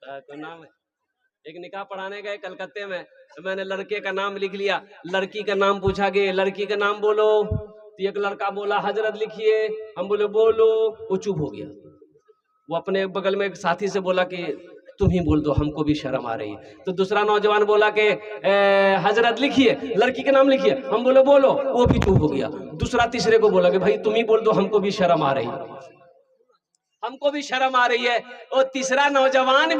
को नाम है। एक निकाह पढ़ाने गए कलकत्ते में, तो मैंने लड़के का नाम लिख लिया, लड़की का नाम पूछा कि लड़की का नाम बोलो, तो एक लड़का बोला हजरत लिखिए, हम बोले बोलो, वो चुप हो गया। वो अपने बगल में एक साथी से बोला कि तुम ही बोल दो, हमको भी शर्म आ रही है। तो दूसरा नौजवान बोला कि हजरत लिखिए, लड़की का नाम लिखिए, हम बोले बोलो, वो भी चुप हो गया। दूसरा तीसरे को बोला कि भाई तुम ही बोल दो, हमको भी शर्म आ रही है, हमको भी शर्म आ रही है। और तीसरा नौजवान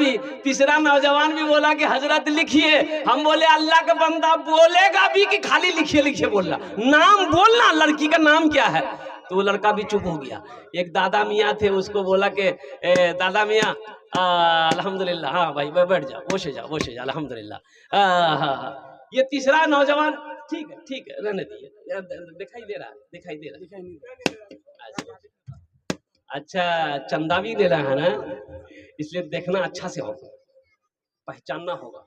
भी बोला कि हजरत लिखिए, हम बोले अल्लाह का बंदा बोलेगा भी कि खाली लिखिए लिखिए बोलना, नाम बोलना, लड़की का नाम क्या है। तो वो लड़का भी चुप हो गया। एक दादा मियाँ थे, उसको बोला कि दादा मियाँ अल्हम्दुलिल्लाह, हाँ भाई बैठ जाओ, वो से जाओ अल्हम्दुलिल्लाह, हाँ। ये तीसरा नौजवान ठीक है रहने दिए, दिखाई दे रहा है। अच्छा चंदा भी दे रहा है ना, इसलिए देखना अच्छा से होगा, पहचानना होगा।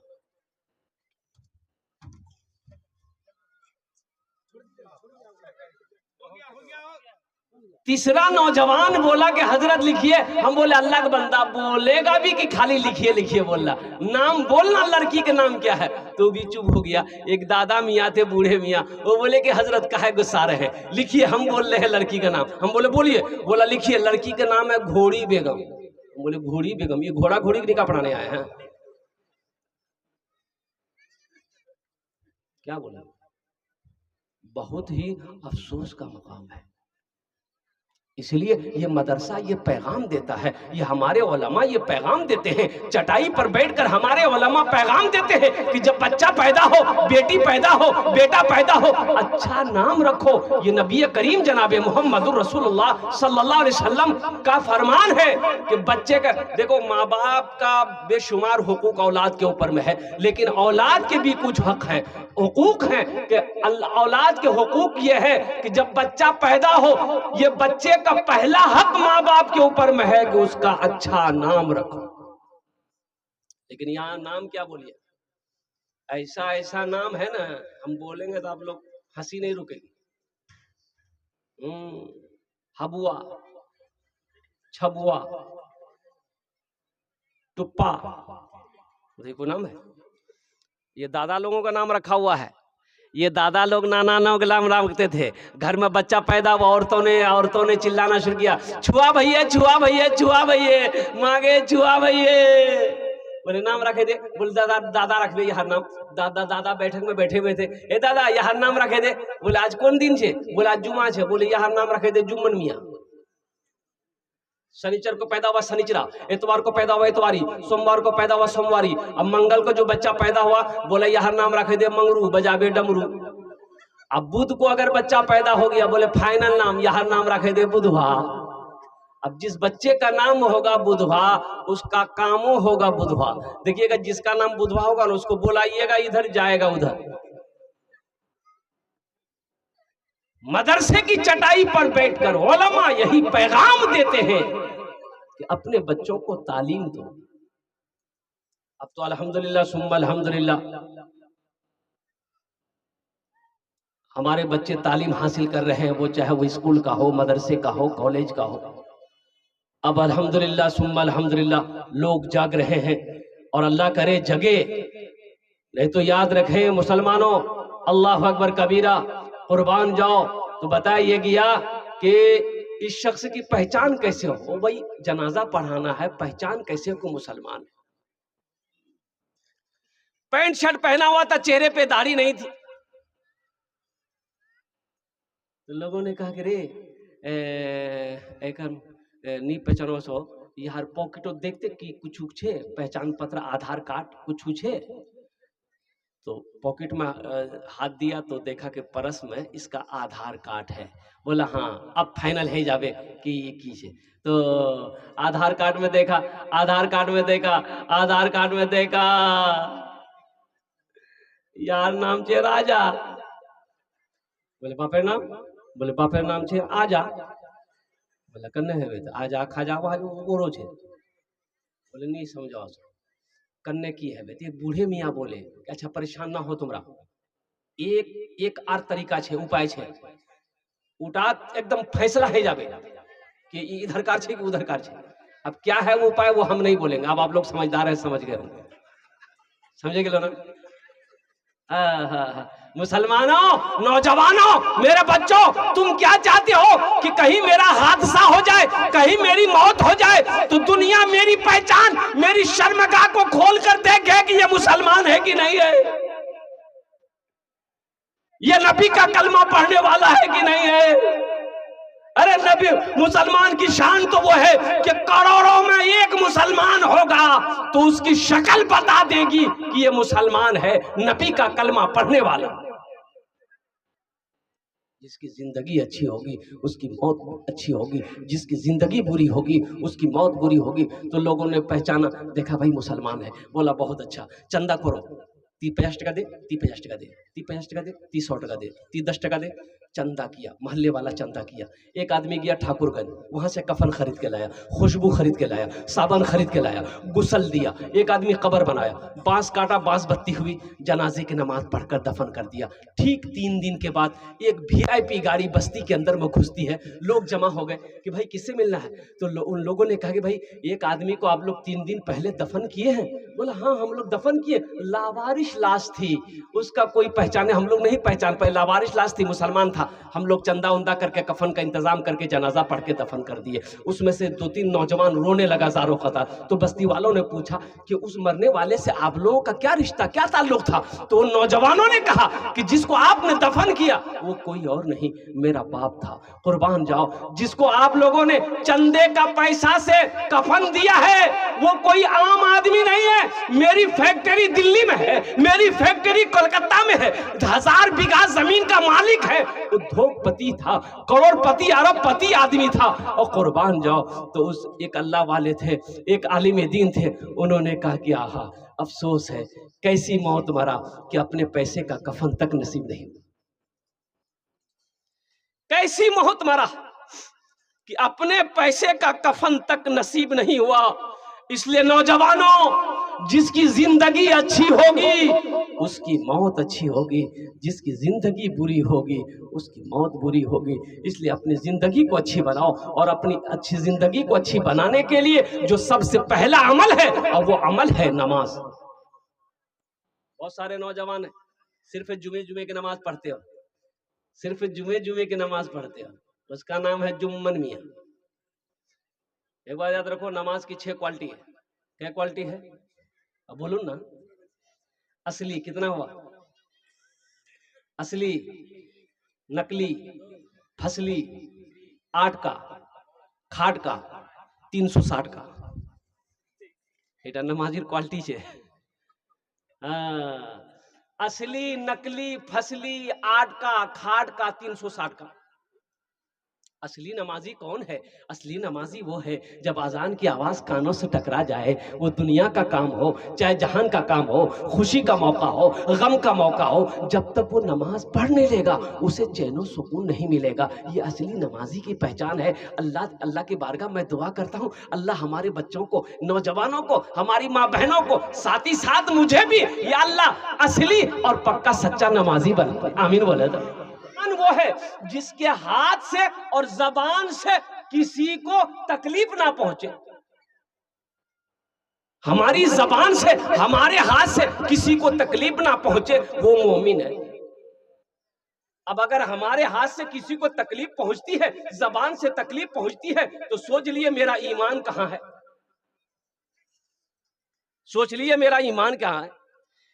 तीसरा नौजवान बोला कि हजरत लिखिए, हम बोले अल्लाह का बंदा बोलेगा भी कि खाली लिखिए लिखिए बोलना, नाम बोलना, लड़की का नाम क्या है। तो भी चुप हो गया। एक दादा मियाँ थे, बूढ़े मियाँ, वो बोले कि हजरत काहे गुस्सा रहे हैं, लिखिए, हम बोल रहे हैं लड़की का नाम। हम बोले बोलिए, बोला लिखिए, लड़की का नाम है घोड़ी बेगम। हम बोले घोड़ी बेगम, ये घोड़ा घोड़ी की निकाह पढ़ाने आए हैं क्या? बोला बहुत ही अफसोस का मकाम है। इसलिए ये मदरसा ये पैगाम देता है, ये हमारे उलमा ये पैगाम देते हैं, चटाई पर बैठकर हमारे उलमा पैगाम देते हैं कि जब बच्चा पैदा हो, बेटी पैदा हो, बेटा पैदा हो, अच्छा नाम रखो। ये नबी करीम जनाब मोहम्मदुर रसूलुल्लाह सल्लल्लाहु अलैहि वसल्लम का फरमान है कि बच्चे का, देखो माँ बाप का बेशुमार हुकूक औलाद के ऊपर में है, लेकिन औलाद के भी कुछ हक है, हुकूक हैं कि औलाद के हुकूक ये है कि जब बच्चा पैदा हो, ये बच्चे का पहला हक माँ बाप के ऊपर में है कि उसका अच्छा नाम रखो। लेकिन यहाँ नाम क्या बोलिए, ऐसा नाम है ना, हम बोलेंगे तो आप लोग हंसी नहीं रुकेगी। हबुआ, छबुआ, टुप्पा, देखो नाम है। ये दादा लोगों का नाम रखा हुआ है। ये दादा लोग नाना लोग नाम रखते थे। घर में बच्चा पैदा हुआ, औरतों ने चिल्लाना शुरू किया, छुआ भैया छुआ भैया छुआ भैया, मांगे छुआ भैया। बोले नाम रखे दे, बोले दादा रख दे यार नाम। दादा बैठक में बैठे हुए थे, ए दादा यार नाम रखे दे। बोले आज कौन दिन छे? बोले आज जुमा छे। बोले यार नाम रखे दे जुम्मन मियाँ। शनिचर को पैदा हुआ शनिचरा, इतवार को पैदा हुआ इतवारी, सोमवार को पैदा हुआ सोमवारी। अब मंगल को जो बच्चा पैदा हुआ, बोले यह नाम रखे दे मंगरू, बजाबे डमरू। अब बुध को अगर बच्चा पैदा हो गया, बोले फाइनल नाम यह नाम रखे दे बुधवा। अब जिस बच्चे का नाम होगा बुधवा, उसका कामो होगा बुधवा। देखिएगा जिसका नाम बुधवा होगा ना, उसको बुलाइएगा इधर, जाएगा उधर। मदरसे की चटाई पर बैठकर उलमा यही पैगाम देते हैं कि अपने बच्चों को तालीम दो। अब तो अल्हम्दुलिल्लाह सुम्मा अल्हम्दुलिल्लाह हमारे बच्चे तालीम हासिल कर रहे हैं, वो चाहे वो स्कूल का हो, मदरसे का हो, कॉलेज का हो। अब अल्हम्दुलिल्लाह सुम्मा अल्हम्दुलिल्लाह लोग जाग रहे हैं, और अल्लाह करे जगे। नहीं तो याद रखें मुसलमानों, अल्लाह अकबर कबीरा, कुर्बान जाओ। तो बताइए गया कि इस शख्स की पहचान कैसे हो। भाई जनाजा पढ़ाना है, पहचान कैसे हो मुसलमान। पैंट शर्ट पहना हुआ था, चेहरे पे दाढ़ी नहीं थी। तो लोगों ने कहा कि रे एक नी पहचानो सो यार पॉकेटो देखते कि कुछ छे, पहचान पत्र, आधार कार्ड कुछ छे। तो पॉकेट में हाथ दिया तो देखा कि पर्स में इसका आधार कार्ड है। बोला हाँ अब फाइनल है जावे कि ये की है। तो आधार कार्ड में देखा, यार नाम छे राजा। बोले बापेर नाम? बोले बापेर नाम छे आजा। बोले कन्ने है तो आजा खाजा ओरो छे। बोले नहीं समझाओ कन्ने की है बेटी। बूढ़े मियाँ बोले अच्छा परेशान ना हो तुमरा, एक आर तरीका छे, उपाय छे। उठा एकदम फैसला है जाबे कि इधर कार छे कि उधर कार छे। अब क्या है वो उपाय वो हम नहीं बोलेंगे, अब आप लोग समझदार है, समझ गए होंगे, समझे कि ना। मुसलमानों, नौजवानों, मेरे बच्चों, तुम क्या चाहते हो कि कहीं मेरा हादसा हो जाए, कहीं मेरी मौत हो जाए तो दुनिया मेरी पहचान, मेरी शर्मगाह को खोल कर देखे कि ये मुसलमान है कि नहीं है, ये नबी का कलमा पढ़ने वाला है कि नहीं है। अरे नबी, मुसलमान की शान तो वो है कि करोड़ों में एक मुसलमान होगा तो उसकी शक्ल बता देगी कि ये मुसलमान है, नबी का कलमा पढ़ने वाला। जिसकी जिंदगी अच्छी होगी उसकी मौत अच्छी होगी, जिसकी जिंदगी बुरी होगी उसकी मौत बुरी होगी। तो लोगों ने पहचाना, देखा भाई मुसलमान है, बोला बहुत अच्छा, चंदा करो, 50 टका दे, 50 टका दे, 50 टका दे, 100 टका दे, 10 टका दे। चंदा किया, मोहल्ले वाला चंदा किया। एक आदमी गया ठाकुरगंज, वहां से कफन खरीद के लाया, खुशबू खरीद के लाया, साबन खरीद के लाया, गुसल दिया। एक आदमी कब्र बनाया, बांस काटा, बांस बत्ती हुई, जनाजे की नमाज पढ़कर दफन कर दिया। ठीक 3 दिन के बाद एक VIP गाड़ी बस्ती के अंदर में घुसती है। लोग जमा हो गए कि भाई किससे मिलना है। तो उन लोगों ने कहा कि भाई एक आदमी को आप लोग 3 दिन पहले दफन किए हैं। बोला हाँ हम लोग दफन किए, लावारिश लाश थी, उसका कोई पहचाने, हम लोग नहीं पहचान पाए, लावारिश लाश थी, मुसलमान था। हम लोग चंदा उंदा करके कफन का इंतजाम करके जनाजा पढ़ के दफन कर दिए। उसमें से 2-3 नौजवान रोने लगा ज़ारो क़तार। तो बस्ती वालों ने पूछा कि उस मरने वाले से आप लोगों का क्या रिश्ता, क्या ताल्लुक था। तो उन नौजवानों ने कहा कि जिसको आपने दफन किया वो कोई और नहीं, मेरा बाप था, कुर्बान जाओ। जिसको आप लोगों ने चंदे का पैसा से कफन दिया है वो कोई आम आदमी नहीं है, मेरी फैक्ट्री दिल्ली में है, मेरी फैक्ट्री कोलकाता में है, 1000 बीघा जमीन का मालिक है, उद्योगपति था, करोड़पति अरबपति आदमी था। और कुर्बान जाओ। तो उस एक अल्लाह वाले थे, एक आलिम दीन थे, उन्होंने कहा कि आहा अफसोस है, कैसी मौत मरा कि अपने पैसे का कफन तक नसीब नहीं, कैसी मौत मरा कि अपने पैसे का कफन तक नसीब नहीं हुआ। इसलिए नौजवानों, जिसकी जिंदगी अच्छी होगी उसकी मौत अच्छी होगी, जिसकी जिंदगी बुरी होगी उसकी मौत बुरी होगी। इसलिए अपनी जिंदगी को अच्छी बनाओ, और अपनी अच्छी जिंदगी को अच्छी बनाने के लिए जो सबसे पहला अमल है, और वो अमल है नमाज। बहुत सारे नौजवान है सिर्फ जुमे की नमाज पढ़ते हो, सिर्फ जुमे की नमाज पढ़ते हो, उसका नाम है जुम्मन मियाँ। एक बार याद रखो, नमाज की 6 क्वालिटी है। क्या क्वालिटी है अब बोलूं ना। असली कितना हुआ, असली, नकली, फसली, 8 का, खाट का, 360 का, এটা नमाजिर क्वालिटी छे। असली, नकली, फसली, 8 का, खाट का, 360 का। असली नमाजी कौन है? असली नमाजी वो है जब अजान की आवाज कानों से टकरा जाए, वो दुनिया का काम हो चाहे जहान का काम हो, खुशी का मौका हो, गम का मौका हो, जब तक वो नमाज पढ़ नहीं लेगा उसे चैन सुकून नहीं मिलेगा। ये असली नमाजी की पहचान है। अल्लाह की बारगाह मैं दुआ करता हूँ, अल्लाह हमारे बच्चों को, नौजवानों को, हमारी माँ बहनों को, साथ ही साथ मुझे भी, या अल्लाह असली और पक्का सच्चा नमाजी बन। आमीन बोले तो। वो है जिसके हाथ से और जबान से किसी को तकलीफ ना पहुंचे। हमारी जबान से, हमारे हाथ से किसी को तकलीफ ना पहुंचे, वो मोमिन है। अब अगर हमारे हाथ से किसी को तकलीफ पहुंचती है, जबान से तकलीफ पहुंचती है, तो सोच लिए मेरा ईमान कहां है, सोच लिए मेरा ईमान कहां है।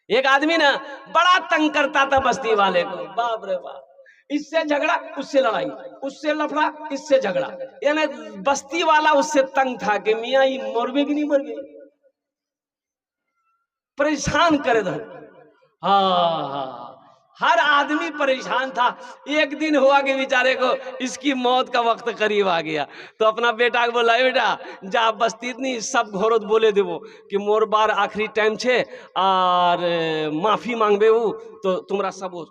एक आदमी ना बड़ा तंग करता था बस्ती वाले को, बाप रे बाप, इससे झगड़ा उससे लड़ाई, उससे लफड़ा इससे झगड़ा, यानी बस्ती वाला उससे तंग था कि मियाँ ही मरबे की नहीं मरबे, परेशान करे था। हाँ, हर आदमी परेशान था। एक दिन हुआ कि बेचारे को इसकी मौत का वक्त करीब आ गया, तो अपना बेटा को बोला, बेटा जा बस्ती इतनी सब घोरत बोले देवो कि मोर बार आखिरी टाइम छे और माफी मांगबे हूँ, तो तुम्हारा सब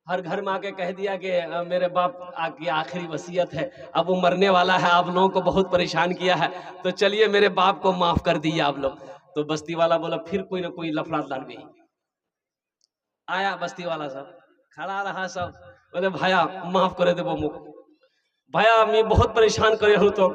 हर घर में आके कह दिया कि मेरे बाप की आखिरी वसीयत है, अब वो मरने वाला है, आप लोगों को बहुत परेशान किया है, तो चलिए मेरे बाप को माफ कर दीजिए आप लोग। तो बस्ती वाला बोला फिर कोई ना कोई लफड़ा लड़ गई। आया बस्ती वाला सब खड़ा रहा, सब बोले भाया माफ करे देवो मुख, भाया मैं बहुत परेशान करे हूँ, तो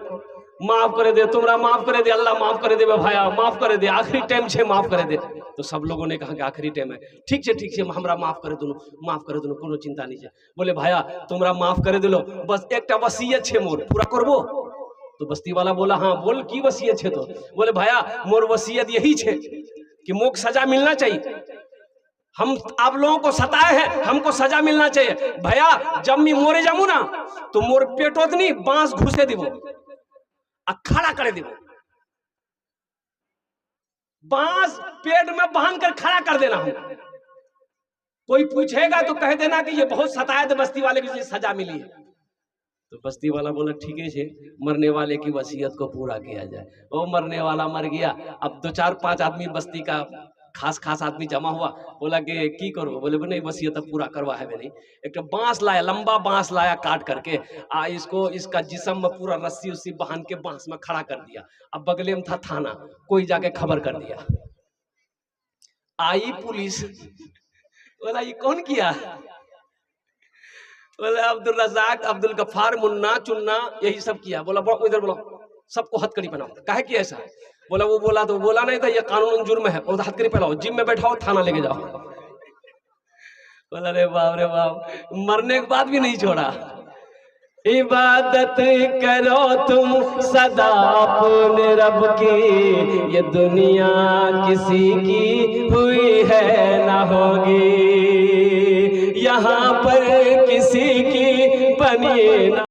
माफ करे दे, तुमरा माफ करे दे, अल्लाह माफ करे दे भाया, माफ करे दे, आखिरी टाइम छे, माफ करे दे। तो सब लोगों ने कहा कि आखिरी टाइम है, ठीक है हमरा माफ करे दुनू, माफ करे दुनू, कोनो चिंता नहीं है। बोले भाया तुमरा माफ करे दिलो, बस एक वसीयत छे मोर, पूरा करबो। तो बस्ती वाला बोला हाँ बोल की वसीयत छे। तो बोले भाया मोर वसीयत यही छे कि मोक सजा मिलना चाहिए, हम आप लोगों को सताए हैं, हमको सजा मिलना चाहिए। भैया जब मैं मोरे जाऊं ना तो मोर पेटोत नहीं बांस घुसे दिवो, खड़ा करे दिवो, बांस पेट में बांध कर खड़ा कर देना। हम कोई पूछेगा तो कह देना कि ये बहुत सताया तो बस्ती वाले की सजा मिली है। तो बस्ती वाला बोला ठीक है, मरने वाले की वसीयत को पूरा किया जाए। वो मरने वाला मर गया। अब 2-4-5 आदमी बस्ती का खास आदमी जमा हुआ, बोला कि की करो? बोले नहीं वसीयत पूरा करवा है नहीं। एक तो बांस लाया, लंबा बांस लाया काट करके, इसको इसका जिस्म में पूरा रस्सी उस्सी बांध के बांस में खड़ा कर दिया। अब बगले में था थाना, कोई जाके खबर कर दिया। आई पुलिस, बोला ये कौन किया? बोले अब्दुल रज़ाक, अब्दुल गफ्फार, मुन्ना, चुन्ना यही सब किया। बोला इधर बोलो, सबको हथकड़ी पहनाओ। काहे किया ऐसा? बोला वो बोला तो बोला नहीं था ये कानून जुर्म है, और हथकड़ी पहनाओ, जिम में बैठाओ, थाना लेके जाओ। बोला रे बाप, मरने के बाद भी नहीं छोड़ा। इबादत करो तुम सदा अपने रब की, ये दुनिया किसी की हुई है ना होगी, यहाँ पर किसी की बनी ना।